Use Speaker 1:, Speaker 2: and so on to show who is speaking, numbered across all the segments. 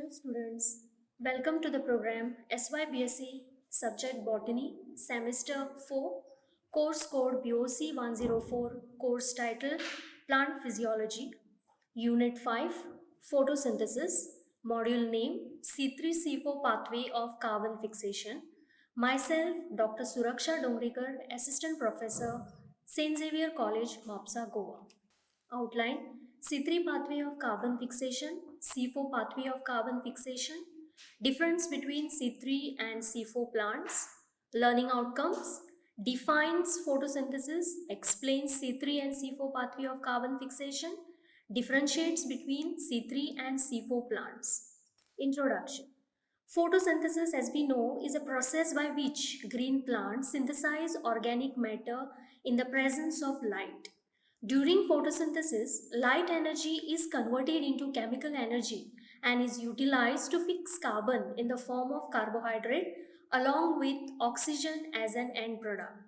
Speaker 1: Hello students, welcome to the program SYBSc Subject Botany Semester 4 Course Code BOC 104 Course Title Plant Physiology Unit 5 Photosynthesis Module Name C3C4 Pathway of Carbon Fixation. Myself Dr. Suraksha Dongrikar, Assistant Professor, St. Xavier College, Mopsa, Goa. Outline: C3 pathway of carbon fixation, C4 pathway of carbon fixation, difference between C3 and C4 plants, learning outcomes, defines photosynthesis, explains C3 and C4 pathway of carbon fixation, differentiates between C3 and C4 plants. Introduction. Photosynthesis, as we know, is a process by which green plants synthesize organic matter in the presence of light. During photosynthesis, light energy is converted into chemical energy and is utilized to fix carbon in the form of carbohydrate along with oxygen as an end product.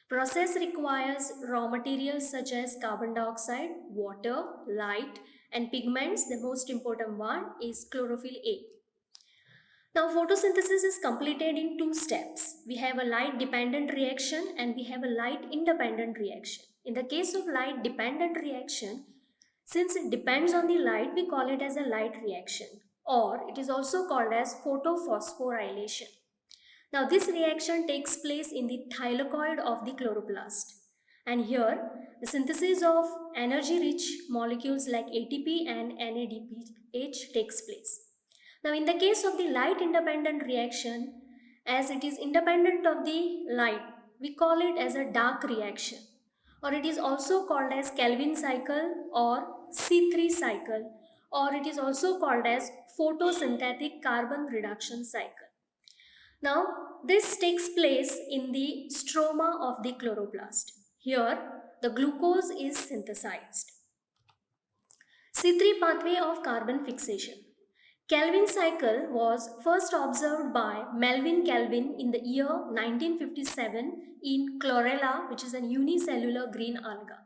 Speaker 1: Process requires raw materials such as carbon dioxide, water, light, and pigments. The most important one is chlorophyll A. Now, photosynthesis is completed in two steps. We have a light dependent reaction and we have a light independent reaction. In the case of light dependent reaction, since it depends on the light, we call it as a light reaction, or it is also called as photophosphorylation. Now, this reaction takes place in the thylakoid of the chloroplast. And here, the synthesis of energy-rich molecules like ATP and NADPH takes place. Now, in the case of the light independent reaction, as it is independent of the light, we call it as a dark reaction, or it is also called as Calvin cycle or C3 cycle, or it is also called as photosynthetic carbon reduction cycle. Now, this takes place in the stroma of the chloroplast. Here, the glucose is synthesized. C3 pathway of carbon fixation. Calvin cycle was first observed by Melvin Calvin in the year 1957 in chlorella, which is a unicellular green alga.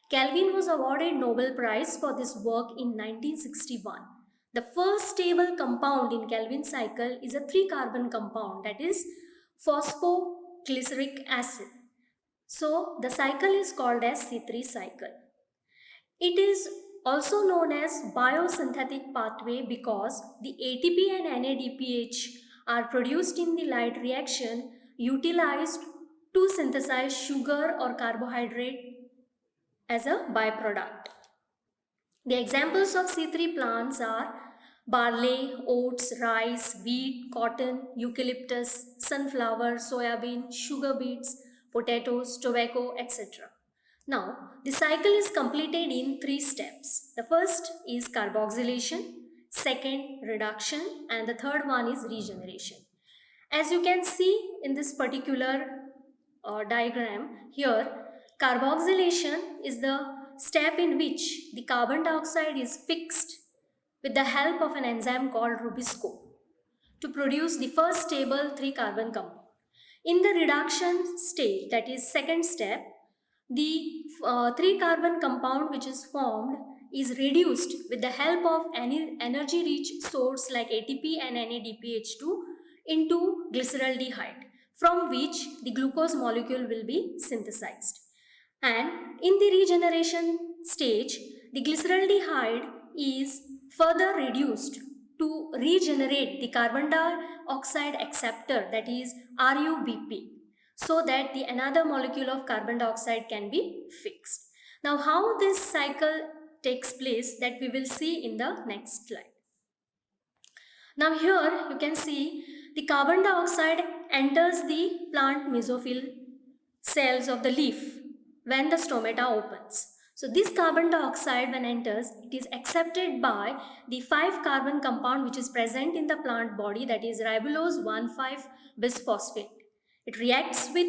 Speaker 1: Calvin was awarded Nobel Prize for this work in 1961. The first stable compound in Calvin cycle is a 3-carbon compound, that is phosphoglyceric acid. So the cycle is called as C3 cycle. It is also known as biosynthetic pathway because the ATP and NADPH are produced in the light reaction utilized to synthesize sugar or carbohydrate as a byproduct. The examples of C3 plants are barley, oats, rice, wheat, cotton, eucalyptus, sunflower, soybean, sugar beets, potatoes, tobacco, etc. Now, the cycle is completed in 3 steps. The first is carboxylation, second reduction, and the third one is regeneration. As you can see in this particular diagram here, carboxylation is the step in which the carbon dioxide is fixed with the help of an enzyme called Rubisco to produce the first stable 3-carbon compound. In the reduction stage, that is second step, the 3-carbon compound which is formed is reduced with the help of any energy-rich source like ATP and NADPH2 into glyceraldehyde, from which the glucose molecule will be synthesized. And in the regeneration stage, the glyceraldehyde is further reduced to regenerate the carbon dioxide acceptor, that is RUBP, so that the another molecule of carbon dioxide can be fixed. Now, how this cycle takes place, that we will see in the next slide. Now here you can see the carbon dioxide enters the plant mesophyll cells of the leaf when the stomata opens. So this carbon dioxide when enters, it is accepted by the 5-carbon compound which is present in the plant body, that is ribulose 1,5-bisphosphate. It reacts with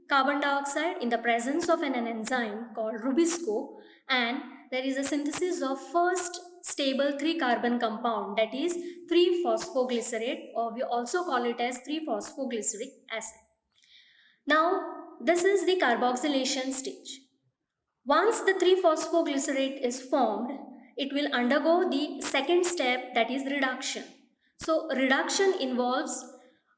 Speaker 1: carbon dioxide in the presence of an enzyme called Rubisco, and there is a synthesis of first stable 3-carbon compound, that is 3-phosphoglycerate, or we also call it as 3-phosphoglyceric acid. Now, this is the carboxylation stage. Once the 3-phosphoglycerate is formed, it will undergo the second step, that is reduction. So reduction involves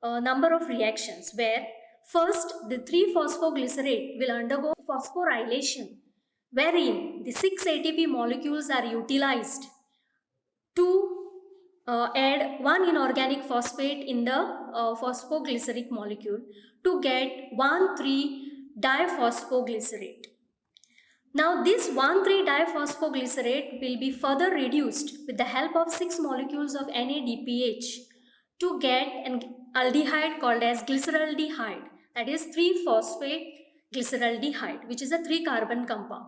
Speaker 1: a number of reactions where first the 3-phosphoglycerate will undergo phosphorylation, wherein the 6 ATP molecules are utilized to add one inorganic phosphate in the phosphoglyceric molecule to get 1,3-diphosphoglycerate. Now this 1,3-diphosphoglycerate will be further reduced with the help of 6 molecules of NADPH to get an aldehyde called as glyceraldehyde, that is 3-phosphate glyceraldehyde, which is a 3-carbon compound.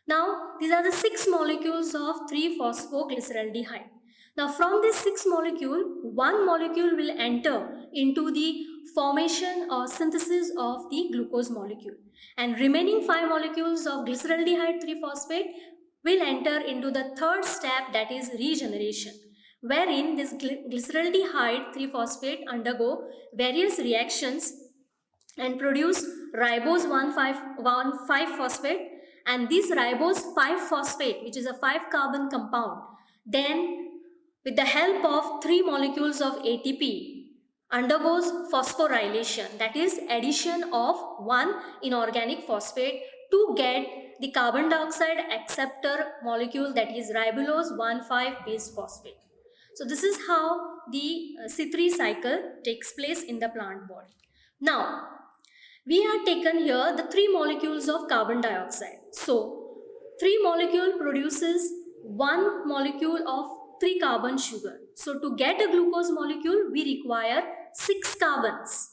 Speaker 1: Now these are the 6 molecules of 3-phosphoglyceraldehyde. Now from this 6 molecule, one molecule will enter into the formation or synthesis of the glucose molecule, and remaining 5 molecules of glyceraldehyde 3-phosphate will enter into the third step, that is regeneration, wherein this glyceraldehyde 3-phosphate undergo various reactions and produce ribose 1,5-phosphate, and this ribose 5-phosphate, which is a 5-carbon compound, then with the help of 3 molecules of ATP undergoes phosphorylation, that is addition of one inorganic phosphate to get the carbon dioxide acceptor molecule, that is ribulose 1,5-base phosphate. So this is how the C3 cycle takes place in the plant body. Now we have taken here the 3 molecules of carbon dioxide. So 3 molecule produces 1 molecule of 3 carbon sugar. So to get a glucose molecule, we require 6 carbons.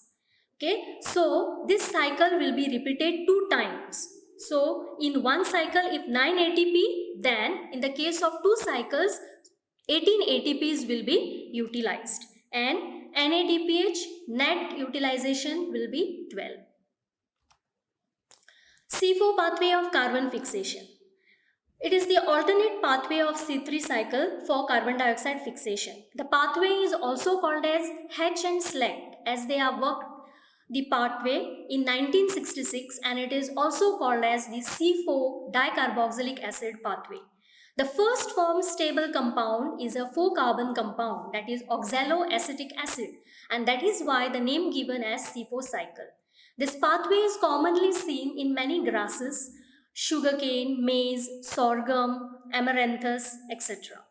Speaker 1: Okay, so this cycle will be repeated 2 times. So in one cycle, if 9 ATP, then in the case of 2 cycles, 18 ATPs will be utilized, and NADPH net utilization will be 12. C4 pathway of carbon fixation. It is the alternate pathway of C3 cycle for carbon dioxide fixation. The pathway is also called as Hatch and Select, as they have worked the pathway in 1966, and it is also called as the C4 dicarboxylic acid pathway. The first formed stable compound is a 4-carbon compound, that is oxaloacetic acid, and that is why the name given as C4 cycle. This pathway is commonly seen in many grasses, sugarcane, maize, sorghum, amaranthus, etc.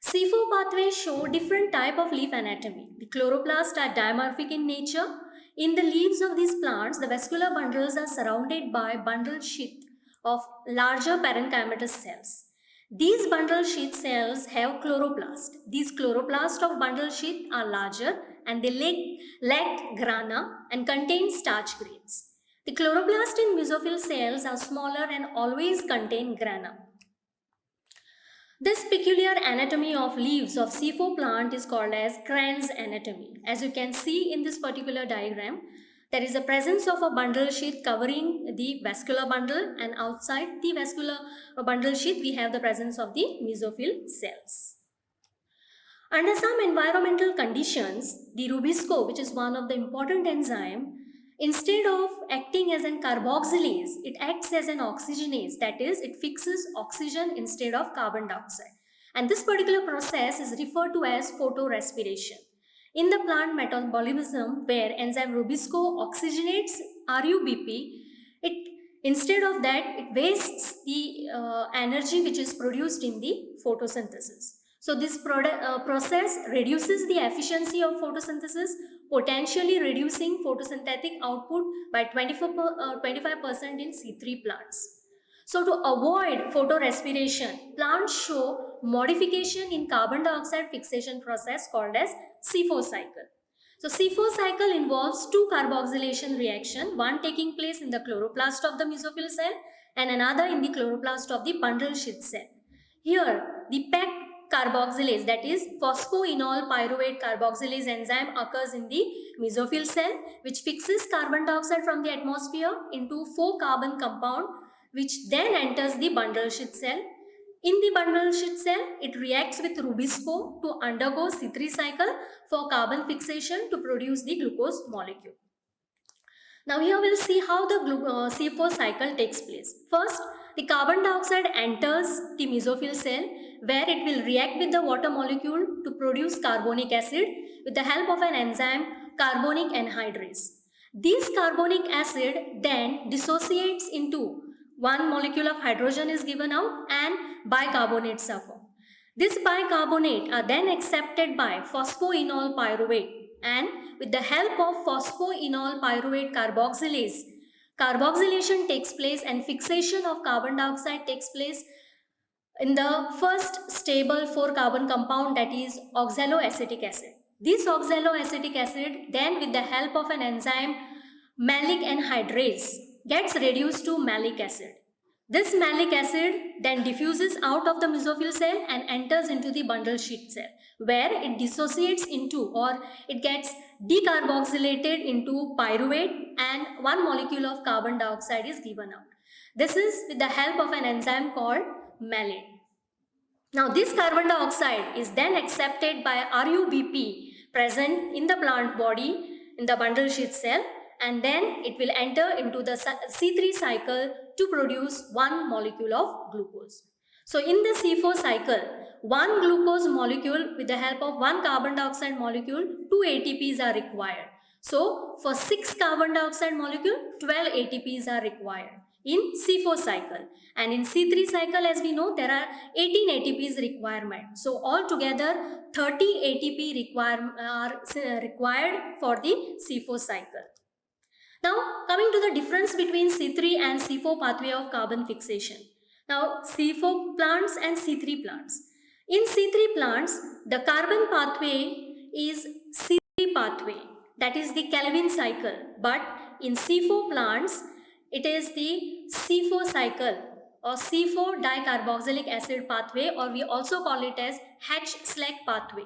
Speaker 1: C4 pathways show different type of leaf anatomy. The chloroplasts are dimorphic in nature. In the leaves of these plants, the vascular bundles are surrounded by bundle sheath of larger parenchymatous cells. These bundle sheath cells have chloroplast. These chloroplasts of bundle sheath are larger and they lack grana and contain starch grains. The chloroplast in mesophyll cells are smaller and always contain grana. This peculiar anatomy of leaves of C4 plant is called as Crane's anatomy. As you can see in this particular diagram, there is a presence of a bundle sheath covering the vascular bundle, and outside the vascular bundle sheath we have the presence of the mesophyll cells. Under some environmental conditions, the Rubisco, which is one of the important enzyme, instead of acting as an carboxylase, it acts as an oxygenase, that is, it fixes oxygen instead of carbon dioxide. And this particular process is referred to as photorespiration. In the plant metabolism, where enzyme Rubisco oxygenates RUBP, instead of that, it wastes the energy which is produced in the photosynthesis. So this process reduces the efficiency of photosynthesis, potentially reducing photosynthetic output by 25% in C3 plants. So to avoid photorespiration, plants show modification in carbon dioxide fixation process called as C4 cycle. So C4 cycle involves 2 carboxylation reaction, one taking place in the chloroplast of the mesophyll cell and another in the chloroplast of the bundle sheath cell. Here, the PEC carboxylase, that is phosphoenol pyruvate carboxylase enzyme, occurs in the mesophyll cell, which fixes carbon dioxide from the atmosphere into 4-carbon compound, which then enters the bundle sheath cell. In the bundle sheath cell, it reacts with Rubisco to undergo C3 cycle for carbon fixation to produce the glucose molecule. Now here we'll see how the C4 cycle takes place. First, the carbon dioxide enters the mesophyll cell where it will react with the water molecule to produce carbonic acid with the help of an enzyme carbonic anhydrase. This carbonic acid then dissociates into one molecule of hydrogen is given out and bicarbonates are formed. This bicarbonate are then accepted by phosphoenol pyruvate and with the help of phosphoenol pyruvate carboxylase, carboxylation takes place and fixation of carbon dioxide takes place in the first stable 4-carbon compound, that is oxaloacetic acid. This oxaloacetic acid then with the help of an enzyme malic anhydrase gets reduced to malic acid. This malic acid then diffuses out of the mesophyll cell and enters into the bundle sheath cell where it dissociates into or it gets decarboxylated into pyruvate and one molecule of carbon dioxide is given out. This is with the help of an enzyme called malate. Now this carbon dioxide is then accepted by RUBP present in the plant body in the bundle sheath cell and then it will enter into the C3 cycle to produce one molecule of glucose. So in the C4 cycle, one glucose molecule with the help of one carbon dioxide molecule, 2 ATPs are required. So for 6 carbon dioxide molecule, 12 ATPs are required in C4 cycle. And in C3 cycle, as we know, there are 18 ATPs requirement. So altogether 30 ATP are required for the C4 cycle. Now coming to the difference between C3 and C4 pathway of carbon fixation. Now C4 plants and C3 plants. In C3 plants, the carbon pathway is C3 pathway, that is the Calvin cycle. But in C4 plants, it is the C4 cycle or C4 dicarboxylic acid pathway, or we also call it as H-SLAC pathway.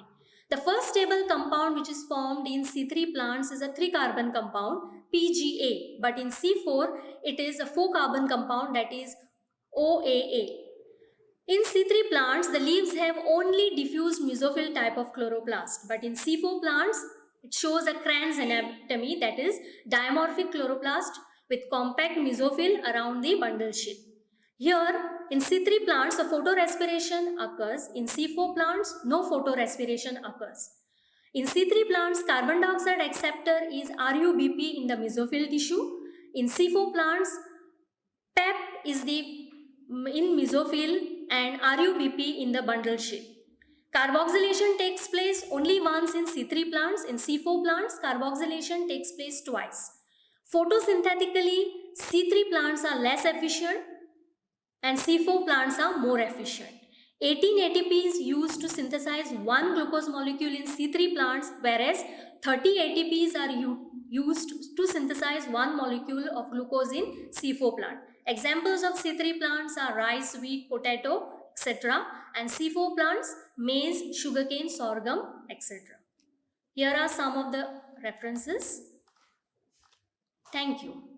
Speaker 1: The first stable compound which is formed in C3 plants is a 3-carbon compound PGA, but in C4 it is a 4-carbon compound, that is OAA. In C3 plants, the leaves have only diffuse mesophyll type of chloroplast, but in C4 plants, it shows a Kranz anatomy, that is dimorphic chloroplast with compact mesophyll around the bundle sheath. Here, in C3 plants, a photorespiration occurs. In C4 plants, no photorespiration occurs. In C3 plants, carbon dioxide acceptor is RUBP in the mesophyll tissue. In C4 plants, PEP is in mesophyll and RUBP in the bundle sheath. Carboxylation takes place only once in C3 plants. In C4 plants, carboxylation takes place twice. Photosynthetically, C3 plants are less efficient and C4 plants are more efficient. 18 ATPs used to synthesize one glucose molecule in C3 plants, whereas 30 ATPs are used to synthesize one molecule of glucose in C4 plant. Examples of C3 plants are rice, wheat, potato, etc. and C4 plants, maize, sugarcane, sorghum, etc. Here are some of the references. Thank you.